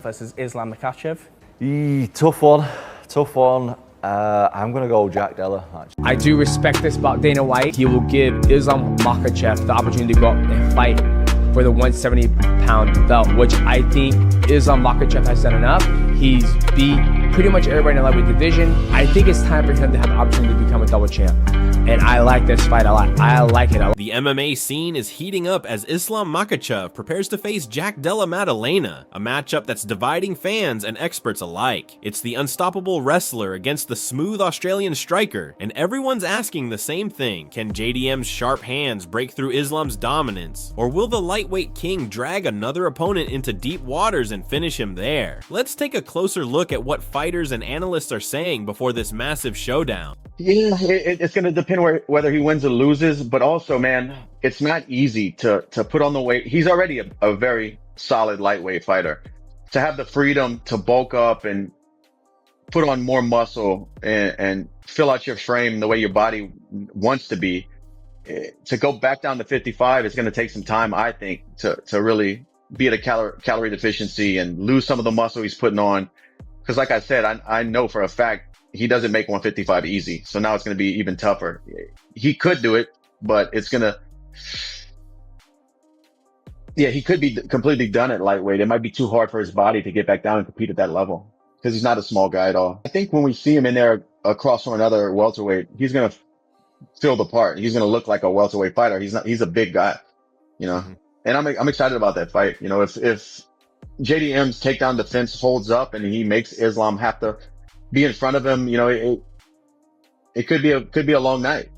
versus Islam Makhachev. Tough one, tough one. I'm gonna go Jack Della, actually. I do respect this about Dana White. He will give Islam Makhachev the opportunity to go up and fight for the 170-pound belt, which I think Islam Makhachev has done enough. He's beat pretty much everybody in the lightweight division. I think it's time for him to have the opportunity to become a double champ. And I like this fight a lot. I like it a lot. The MMA scene is heating up as Islam Makhachev prepares to face Jack Della Maddalena, a matchup that's dividing fans and experts alike. It's the unstoppable wrestler against the smooth Australian striker, and everyone's asking the same thing. Can JDM's sharp hands break through Islam's dominance? Or will the lightweight king drag another opponent into deep waters and finish him there? Let's take a closer look at what fighters and analysts are saying before this massive showdown. Yeah, it's going to depend whether he wins or loses, but also, man, it's not easy to put on the weight. He's already a very solid lightweight fighter. To have the freedom to bulk up and put on more muscle and fill out your frame the way your body wants to be, to go back down to 55 is going to take some time, I think, to really be at a calorie deficiency and lose some of the muscle he's putting on. Because like I said, I know for a fact, he doesn't make 155 easy. So now it's going to be even tougher. He could do it, but it's going to, yeah, he could be completely done at lightweight. It might be too hard for his body to get back down and compete at that level because he's not a small guy at all. I think when we see him in there across from another welterweight, he's going to fill the part. He's going to look like a welterweight fighter. He's a big guy, you know, and I'm excited about that fight. You know, if JDM's takedown defense holds up and he makes Islam have to be in front of him, you know, it could be a long night,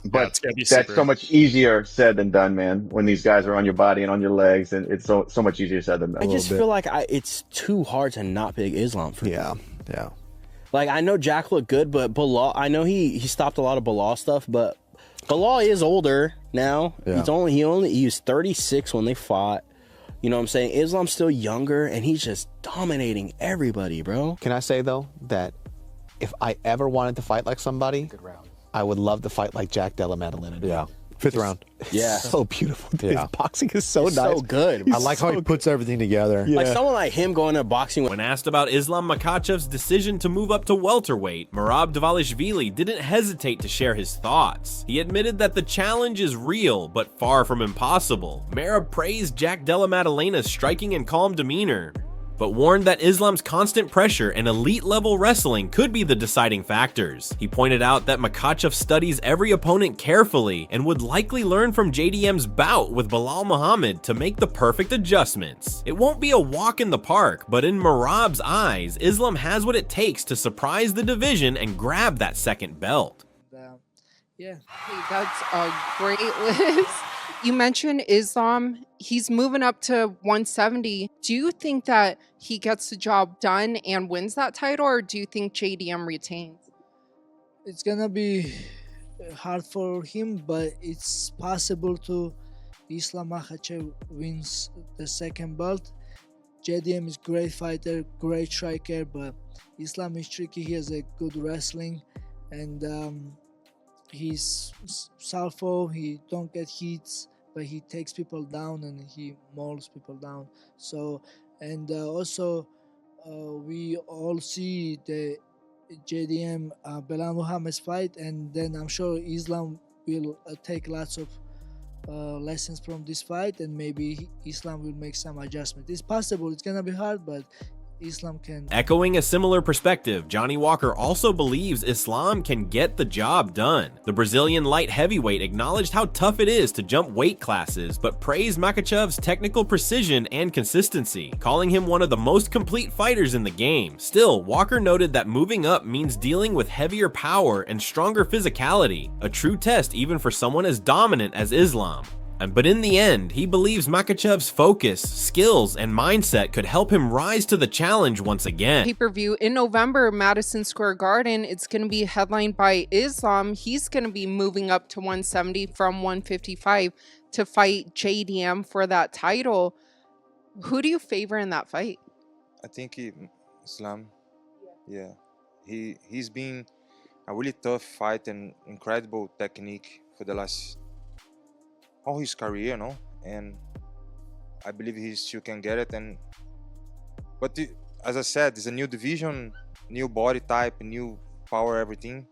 but that's so much easier said than done, man. When these guys are on your body and on your legs, and it's so much easier said than done. I just feel like it's too hard to not pick Islam for me. Yeah. Like, I know Jack looked good, but Bilal, I know he stopped a lot of Bilal stuff, but Bilal is older now. Yeah. He was 36 when they fought. You know what I'm saying? Islam's still younger, and he's just dominating everybody, bro. Can I say, though, that if I ever wanted to fight like somebody, good round, I would love to fight like Jack Della Maddalena. Yeah. Fifth round. Yeah. So beautiful. Dude. Yeah. His boxing is so nice. So good. I like how he puts everything together. Yeah. Like someone like him going to boxing. When asked about Islam Makhachev's decision to move up to welterweight, Merab Dvalishvili didn't hesitate to share his thoughts. He admitted that the challenge is real, but far from impossible. Merab praised Jack Della Maddalena's striking and calm demeanor, but warned that Islam's constant pressure and elite-level wrestling could be the deciding factors. He pointed out that Makhachev studies every opponent carefully and would likely learn from JDM's bout with Belal Muhammad to make the perfect adjustments. It won't be a walk in the park, but in Merab's eyes, Islam has what it takes to surprise the division and grab that second belt. Yeah. Hey, that's a great list. You mentioned Islam. He's moving up to 170. Do you think that he gets the job done and wins that title, or do you think JDM retains? It's gonna be hard for him, but it's possible to Islam Makhachev wins the second belt. JDM is great fighter, great striker, but Islam is tricky. He has a good wrestling, and he's southpaw. He don't get hits, but he takes people down and he mauls people down. So, and also we all see the JDM Belal Muhammad's fight, and then I'm sure Islam will take lots of lessons from this fight, and maybe Islam will make some adjustment. It's possible. It's gonna be hard, but Islam can. Echoing a similar perspective, Johnny Walker also believes Islam can get the job done. The Brazilian light heavyweight acknowledged how tough it is to jump weight classes, but praised Makhachev's technical precision and consistency, calling him one of the most complete fighters in the game. Still, Walker noted that moving up means dealing with heavier power and stronger physicality, a true test even for someone as dominant as Islam. But in the end, he believes Makhachev's focus, skills, and mindset could help him rise to the challenge once again. Pay-per-view in November, Madison Square Garden. It's going to be headlined by Islam. He's going to be moving up to 170 from 155 to fight JDM for that title. Who do you favor in that fight? I think Islam. Yeah. He's been a really tough fight and incredible technique for the last all his career, and I believe he still can get it, and But as I said, it's a new division, new body type, new power, everything.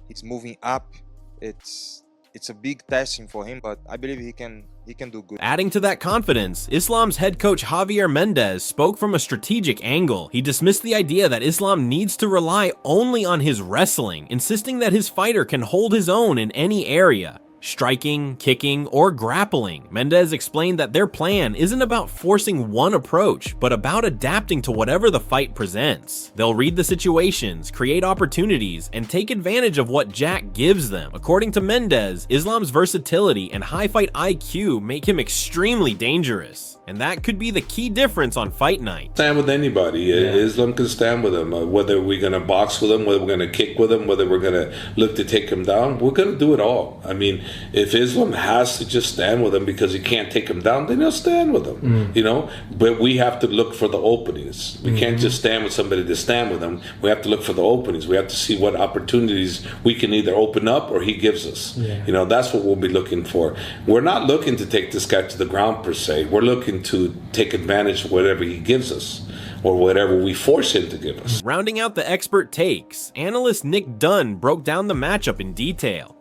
He's moving up. It's a big testing for him, but I believe he can do good. Adding to that confidence, Islam's head coach Javier Mendez spoke from a strategic angle. He dismissed the idea that Islam needs to rely only on his wrestling, insisting that his fighter can hold his own in any area. Striking, kicking, or grappling. Mendez explained that their plan isn't about forcing one approach, but about adapting to whatever the fight presents. They'll read the situations, create opportunities, and take advantage of what Jack gives them. According to Mendez, Islam's versatility and high fight IQ make him extremely dangerous. And that could be the key difference on fight night. Stand with anybody. Islam can stand with him. Whether we're going to box with him, whether we're going to kick with him, whether we're going to look to take him down, we're going to do it all. I mean, if Islam has to just stand with him because he can't take him down, then he'll stand with him, you know? But we have to look for the openings. We can't just stand with somebody to stand with him. We have to look for the openings. We have to see what opportunities we can either open up or he gives us. You know, that's what we'll be looking for. We're not looking to take this guy to the ground per se. We're looking to take advantage of whatever he gives us or whatever we force him to give us. Rounding out the expert takes, analyst Nick Dunn broke down the matchup in detail.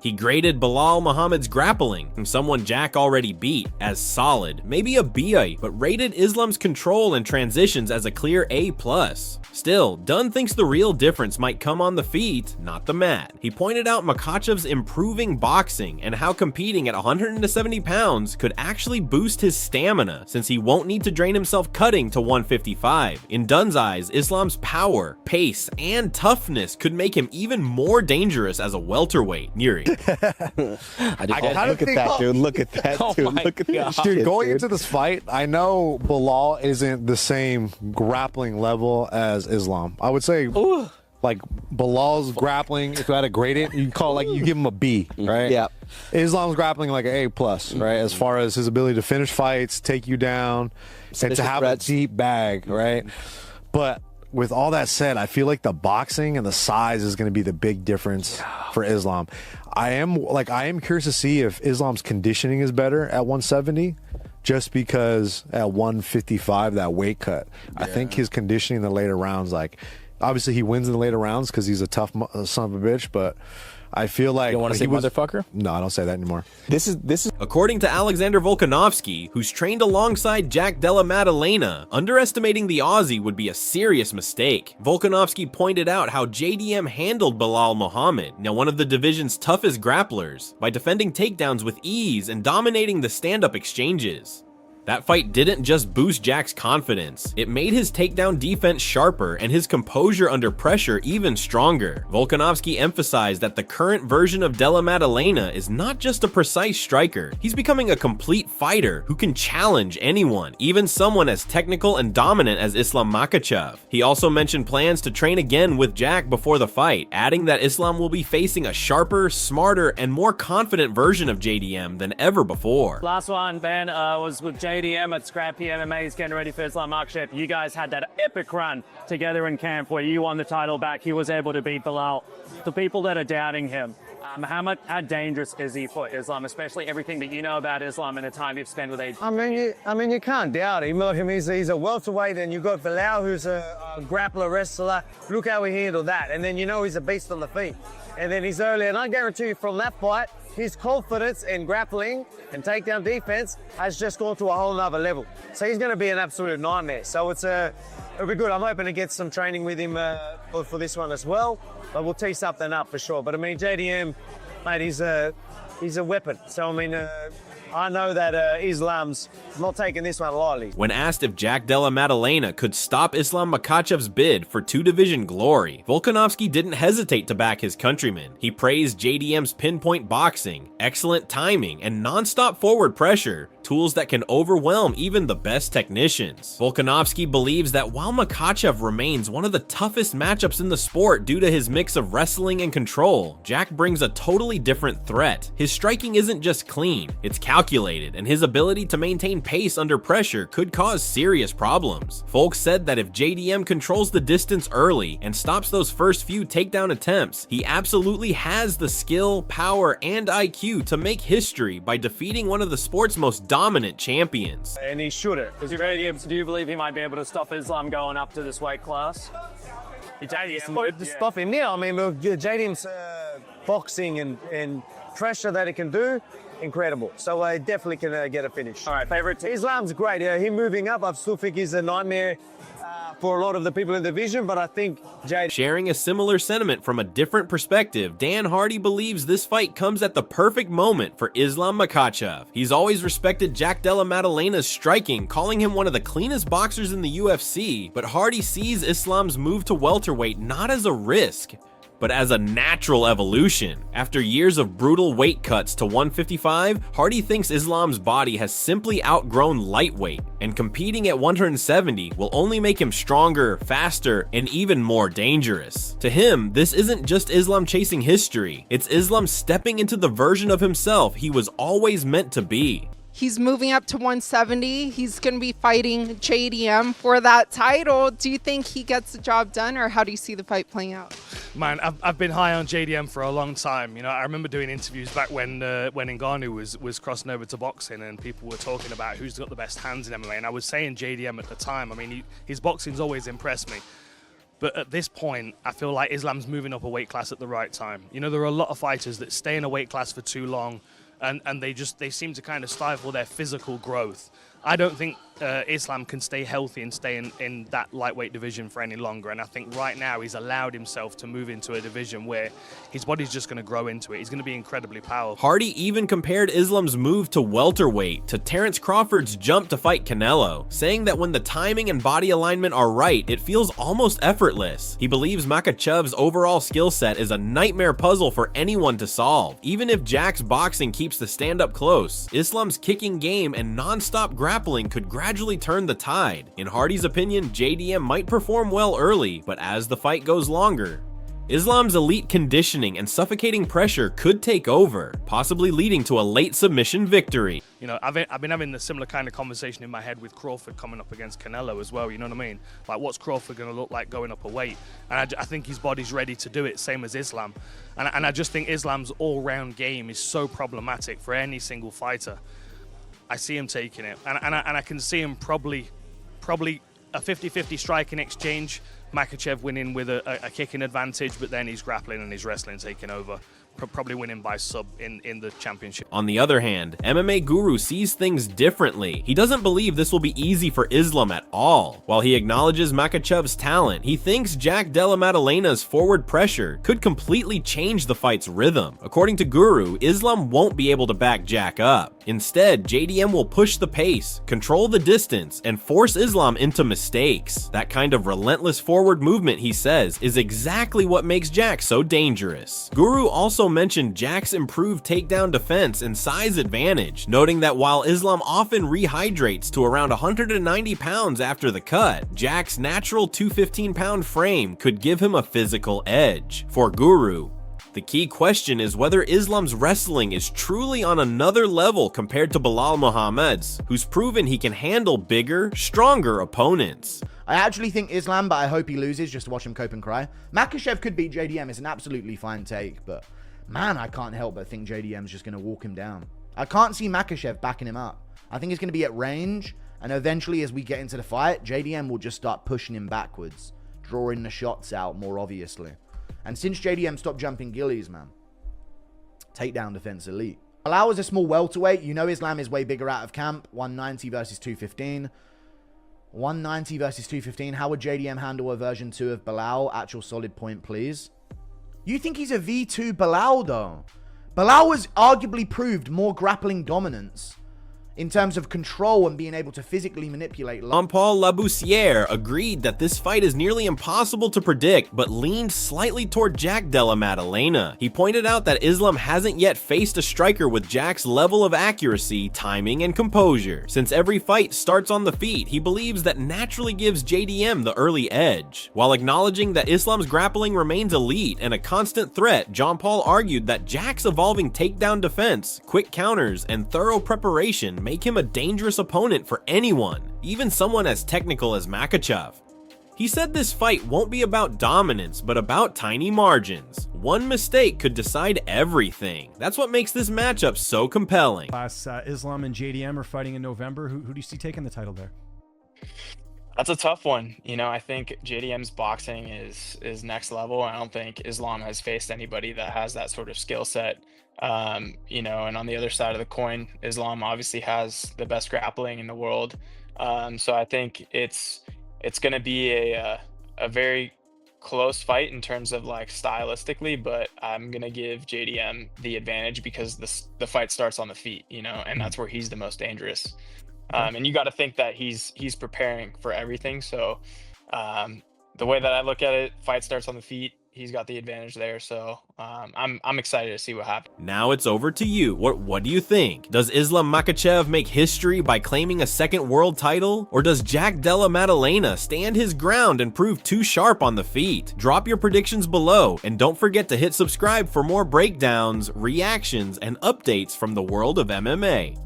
He graded Belal Muhammad's grappling, whom someone Jack already beat, as solid, maybe a B, but rated Islam's control and transitions as a clear A+. Still, Dunn thinks the real difference might come on the feet, not the mat. He pointed out Makhachev's improving boxing and how competing at 170 pounds could actually boost his stamina, since he won't need to drain himself cutting to 155. In Dunn's eyes, Islam's power, pace, and toughness could make him even more dangerous as a welterweight. Neri. Look at that, dude. Look at that, dude. Look at that. Dude, going into this fight, I know Belal isn't the same grappling level as Islam. I would say, like, Bilal's grappling, if you had to grade it, you call it, like, you give him a B, right? Yeah. Islam's grappling like an A+, right? As far as his ability to finish fights, take you down, and to have a deep bag, right? But with all that said, I feel like the boxing and the size is going to be the big difference for Islam. I am curious to see if Islam's conditioning is better at 170, just because at 155, that weight cut, I think his conditioning in the later rounds, like, obviously he wins in the later rounds because he's a tough son of a bitch, but I feel like... You don't want to say motherfucker? No, I don't say that anymore. This is According to Alexander Volkanovski, who's trained alongside Jack Della Maddalena, underestimating the Aussie would be a serious mistake. Volkanovski pointed out how JDM handled Belal Muhammad, now one of the division's toughest grapplers, by defending takedowns with ease and dominating the stand-up exchanges. That fight didn't just boost Jack's confidence, it made his takedown defense sharper and his composure under pressure even stronger. Volkanovski emphasized that the current version of Della Maddalena is not just a precise striker, he's becoming a complete fighter who can challenge anyone, even someone as technical and dominant as Islam Makhachev. He also mentioned plans to train again with Jack before the fight, adding that Islam will be facing a sharper, smarter, and more confident version of JDM than ever before. Last one, Ben, was with JDM at Scrappy MMA. He's getting ready for Islam Makhachev. You guys had that epic run together in camp where you won the title back. He was able to beat Belal. The people that are doubting him, how dangerous is he for Islam, especially everything that you know about Islam and the time you've spent with AJ? I mean, you can't doubt him. Look, he's a welterweight, and you've got Belal, who's a grappler, wrestler. Look how he handled that. And then you know he's a beast on the feet. And then he's early, and I guarantee you from that fight, his confidence in grappling and takedown defense has just gone to a whole nother level. So he's going to be an absolute nightmare. So it'll be good. I'm hoping to get some training with him for this one as well. But we'll tee something up for sure. But I mean, JDM, mate, he's a weapon. So I mean, I know that Islam's not taking this one lightly. When asked if Jack Della Maddalena could stop Islam Makhachev's bid for two-division glory, Volkanovski didn't hesitate to back his countryman. He praised JDM's pinpoint boxing, excellent timing, and non-stop forward pressure, tools that can overwhelm even the best technicians. Volkanovski believes that while Makhachev remains one of the toughest matchups in the sport due to his mix of wrestling and control, Jack brings a totally different threat. His striking isn't just clean, it's calculated, and his ability to maintain pace under pressure could cause serious problems. Folks said that if JDM controls the distance early and stops those first few takedown attempts, he absolutely has the skill, power, and IQ to make history by defeating one of the sport's most dominant champions. And he shouldn't. Do you believe he might be able to stop Islam going up to this weight class? To stop him now, I mean, look, JDM's boxing and pressure that he can do, incredible. So I definitely can get a finish. All right, favorite team? Islam's great. Him moving up, I still think he's a nightmare for a lot of the people in the division, but I think JD... Sharing a similar sentiment from a different perspective, Dan Hardy believes this fight comes at the perfect moment for Islam Makhachev. He's always respected Jack Della Maddalena's striking, calling him one of the cleanest boxers in the UFC, but Hardy sees Islam's move to welterweight not as a risk, but as a natural evolution. After years of brutal weight cuts to 155, Hardy thinks Islam's body has simply outgrown lightweight, and competing at 170 will only make him stronger, faster, and even more dangerous. To him, this isn't just Islam chasing history, it's Islam stepping into the version of himself he was always meant to be. He's moving up to 170. He's going to be fighting JDM for that title. Do you think he gets the job done, or how do you see the fight playing out? Man, I've been high on JDM for a long time. You know, I remember doing interviews back when Ngannou was crossing over to boxing, and people were talking about who's got the best hands in MMA, and I was saying JDM at the time. I mean, his boxing's always impressed me. But at this point, I feel like Islam's moving up a weight class at the right time. You know, there are a lot of fighters that stay in a weight class for too long, and they seem to kind of stifle their physical growth. I don't think Islam can stay healthy and stay in that lightweight division for any longer, and I think right now he's allowed himself to move into a division where his body's just going to grow into it. He's going to be incredibly powerful. Hardy even compared Islam's move to welterweight to Terrence Crawford's jump to fight Canelo, saying that when the timing and body alignment are right, it feels almost effortless. He believes Makhachev's overall skill set is a nightmare puzzle for anyone to solve. Even if Jack's boxing keeps the stand-up close, Islam's kicking game and non-stop grappling could gradually turn the tide. In Hardy's opinion, JDM might perform well early, but as the fight goes longer, Islam's elite conditioning and suffocating pressure could take over, possibly leading to a late submission victory. You know, I've been having a similar kind of conversation in my head with Crawford coming up against Canelo as well, you know what I mean? Like, what's Crawford going to look like going up a weight? And I think his body's ready to do it, same as Islam. And I just think Islam's all-round game is so problematic for any single fighter. I see him taking it, and I can see him probably a 50-50 striking exchange, Makhachev winning with a kicking advantage, but then he's grappling and his wrestling taking over. Probably winning by sub in the championship. On the other hand, MMA Guru sees things differently. He doesn't believe this will be easy for Islam at all. While he acknowledges Makhachev's talent, he thinks Jack Della Maddalena's forward pressure could completely change the fight's rhythm. According to Guru, Islam won't be able to back Jack up. Instead, JDM will push the pace, control the distance, and force Islam into mistakes. That kind of relentless forward movement, he says, is exactly what makes Jack so dangerous. Guru also mentioned Jack's improved takedown defense and size advantage, noting that while Islam often rehydrates to around 190 pounds after the cut, Jack's natural 215-pound frame could give him a physical edge. For Guru, the key question is whether Islam's wrestling is truly on another level compared to Belal Muhammad's, who's proven he can handle bigger, stronger opponents. I actually think Islam, but I hope he loses just to watch him cope and cry. Makhachev could beat JDM, it's an absolutely fine take, but man, I can't help but think JDM's just going to walk him down. I can't see Makhachev backing him up. I think it's going to be at range, and eventually as we get into the fight, JDM will just start pushing him backwards, drawing the shots out more obviously. And since JDM stopped jumping gillies, man, takedown defense elite. Belal is a small welterweight. You know Islam is way bigger out of camp. 190 versus 215. 190 versus 215. How would JDM handle a version 2 of Belal? Actual solid point, please. You think he's a V2 Belal, though? Belal has arguably proved more grappling dominance in terms of control and being able to physically manipulate. Jean-Paul Laboussière agreed that this fight is nearly impossible to predict, but leaned slightly toward Jack Della Maddalena. He pointed out that Islam hasn't yet faced a striker with Jack's level of accuracy, timing, and composure. Since every fight starts on the feet, he believes that naturally gives JDM the early edge. While acknowledging that Islam's grappling remains elite and a constant threat, Jean-Paul argued that Jack's evolving takedown defense, quick counters, and thorough preparation make him a dangerous opponent for anyone, even someone as technical as Makhachev. He said this fight won't be about dominance, but about tiny margins. One mistake could decide everything. That's what makes this matchup so compelling. Islam and JDM are fighting in November. Who do you see taking the title there? That's a tough one. You know, I think JDM's boxing is next level. I don't think Islam has faced anybody that has that sort of skill set. You know, and on the other side of the coin, Islam obviously has the best grappling in the world. So I think it's going to be a very close fight in terms of like stylistically, but I'm going to give JDM the advantage because the fight starts on the feet, you know, and that's where he's the most dangerous. And you got to think that he's preparing for everything. So the way that I look at it, fight starts on the feet. He's got the advantage there. So I'm excited to see what happens. Now it's over to you. What do you think? Does Islam Makhachev make history by claiming a second world title? Or does Jack Della Maddalena stand his ground and prove too sharp on the feet? Drop your predictions below, and don't forget to hit subscribe for more breakdowns, reactions, and updates from the world of MMA.